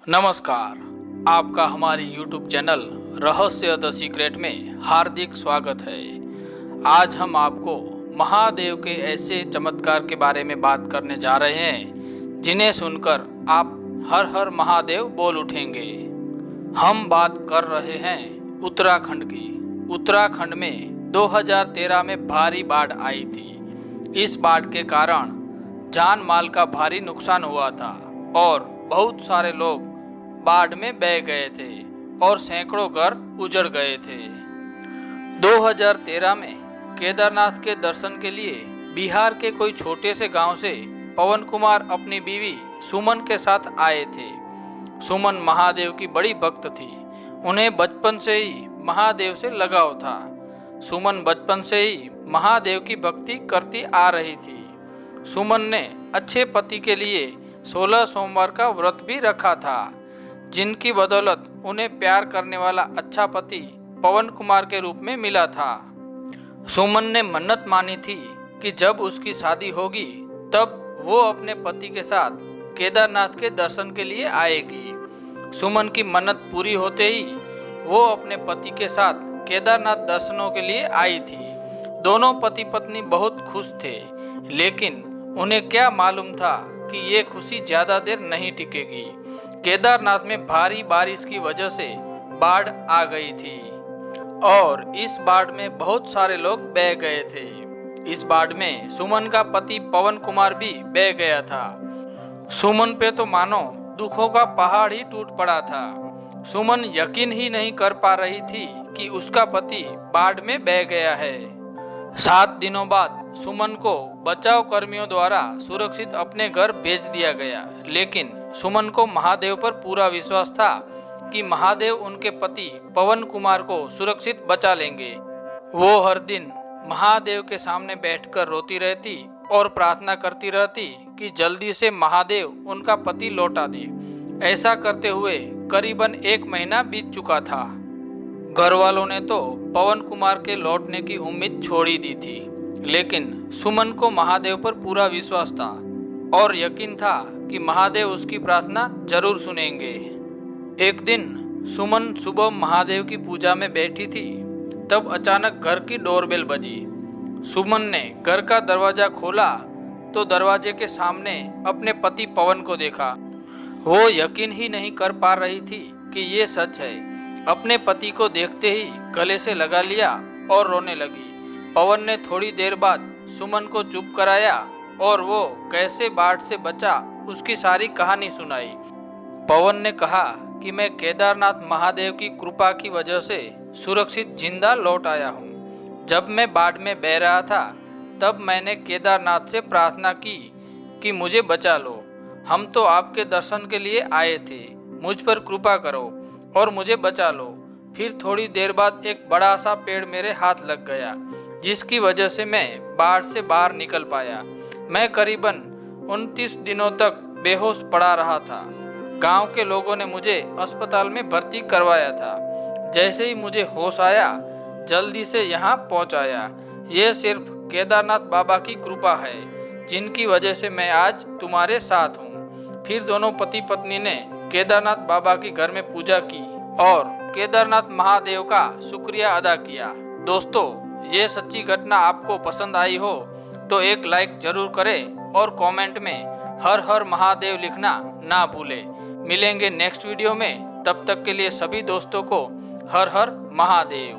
नमस्कार, आपका हमारी YouTube चैनल रहस्य द सीक्रेट में हार्दिक स्वागत है। आज हम आपको महादेव के ऐसे चमत्कार के बारे में बात करने जा रहे हैं जिन्हें सुनकर आप हर हर महादेव बोल उठेंगे। हम बात कर रहे हैं उत्तराखंड की। उत्तराखंड में 2013 में भारी बाढ़ आई थी। इस बाढ़ के कारण जान माल का भारी नुकसान हुआ था और बहुत सारे लोग बाढ़ में बह गए थे और सैकड़ों घर उजड़ गए थे। 2013 में केदारनाथ के दर्शन के लिए बिहार के कोई छोटे से गांव से पवन कुमार अपनी बीवी सुमन के साथ आए थे। सुमन महादेव की बड़ी भक्त थी। उन्हें बचपन से ही महादेव से लगाव था। सुमन बचपन से ही महादेव की भक्ति करती आ रही थी। सुमन ने अच्छे पति के लिए 16 सोमवार का व्रत भी रखा था, जिनकी बदौलत उन्हें प्यार करने वाला अच्छा पति पवन कुमार के रूप में मिला था। सुमन ने मन्नत मानी थी कि जब उसकी शादी होगी तब वो अपने पति के साथ केदारनाथ के दर्शन के लिए आएगी। सुमन की मन्नत पूरी होते ही वो अपने पति के साथ केदारनाथ दर्शनों के लिए आई थी। दोनों पति पत्नी बहुत खुश थे, लेकिन उन्हें क्या मालूम था कि ये खुशी ज्यादा देर नहीं टिकेगी। केदारनाथ में भारी बारिश की वजह से बाढ़ आ गई थी और इस बाढ़ में बहुत सारे लोग बह गए थे। इस बाढ़ में सुमन का पति पवन कुमार भी बह गया था। सुमन पे तो मानो दुखों का पहाड़ ही टूट पड़ा था। सुमन यकीन ही नहीं कर पा रही थी कि उसका पति बाढ़ में बह गया है। 7 दिनों बाद सुमन को बचाव कर्मियों द्वारा सुरक्षित अपने घर भेज दिया गया, लेकिन सुमन को महादेव पर पूरा विश्वास था कि महादेव उनके पति पवन कुमार को सुरक्षित बचा लेंगे। वो हर दिन महादेव के सामने बैठकर रोती रहती और प्रार्थना करती रहती कि जल्दी से महादेव उनका पति लौटा दे। ऐसा करते हुए करीबन 1 महीना बीत चुका था। घर वालों ने तो पवन कुमार के लौटने की उम्मीद छोड़ ही दी थी, लेकिन सुमन को महादेव पर पूरा विश्वास था और यकीन था कि महादेव उसकी प्रार्थना जरूर सुनेंगे। एक दिन सुमन सुबह महादेव की पूजा में बैठी थी, तब अचानक घर की डोरबेल बजी। सुमन ने घर का दरवाजा खोला तो दरवाजे के सामने अपने पति पवन को देखा। वो यकीन ही नहीं कर पा रही थी कि ये सच है। अपने पति को देखते ही गले से लगा लिया और रोने लगी। पवन ने थोड़ी देर बाद सुमन को चुप कराया और वो कैसे बाढ़ से बचा उसकी सारी कहानी सुनाई। पवन ने कहा कि मैं केदारनाथ महादेव की कृपा की वजह से सुरक्षित जिंदा लौट आया हूँ। जब मैं बाढ़ में बह रहा था तब मैंने केदारनाथ से प्रार्थना की कि मुझे बचा लो। हम तो आपके दर्शन के लिए आए थे, मुझ पर कृपा करो और मुझे बचा लो। फिर थोड़ी देर बाद एक बड़ा सा पेड़ मेरे हाथ लग गया, जिसकी वजह से मैं बाढ़ से बाहर निकल पाया। मैं करीबन 29 दिनों तक बेहोश पड़ा रहा था। गांव के लोगों ने मुझे अस्पताल में भर्ती करवाया था। जैसे ही मुझे होश आया जल्दी से यहाँ पहुँचाया। ये सिर्फ केदारनाथ बाबा की कृपा है, जिनकी वजह से मैं आज तुम्हारे साथ हूँ। फिर दोनों पति पत्नी ने केदारनाथ बाबा की घर में पूजा की और केदारनाथ महादेव का शुक्रिया अदा किया। दोस्तों, ये सच्ची घटना आपको पसंद आई हो तो एक लाइक जरूर करें और कमेंट में हर हर महादेव लिखना ना भूलें। मिलेंगे नेक्स्ट वीडियो में, तब तक के लिए सभी दोस्तों को हर हर महादेव।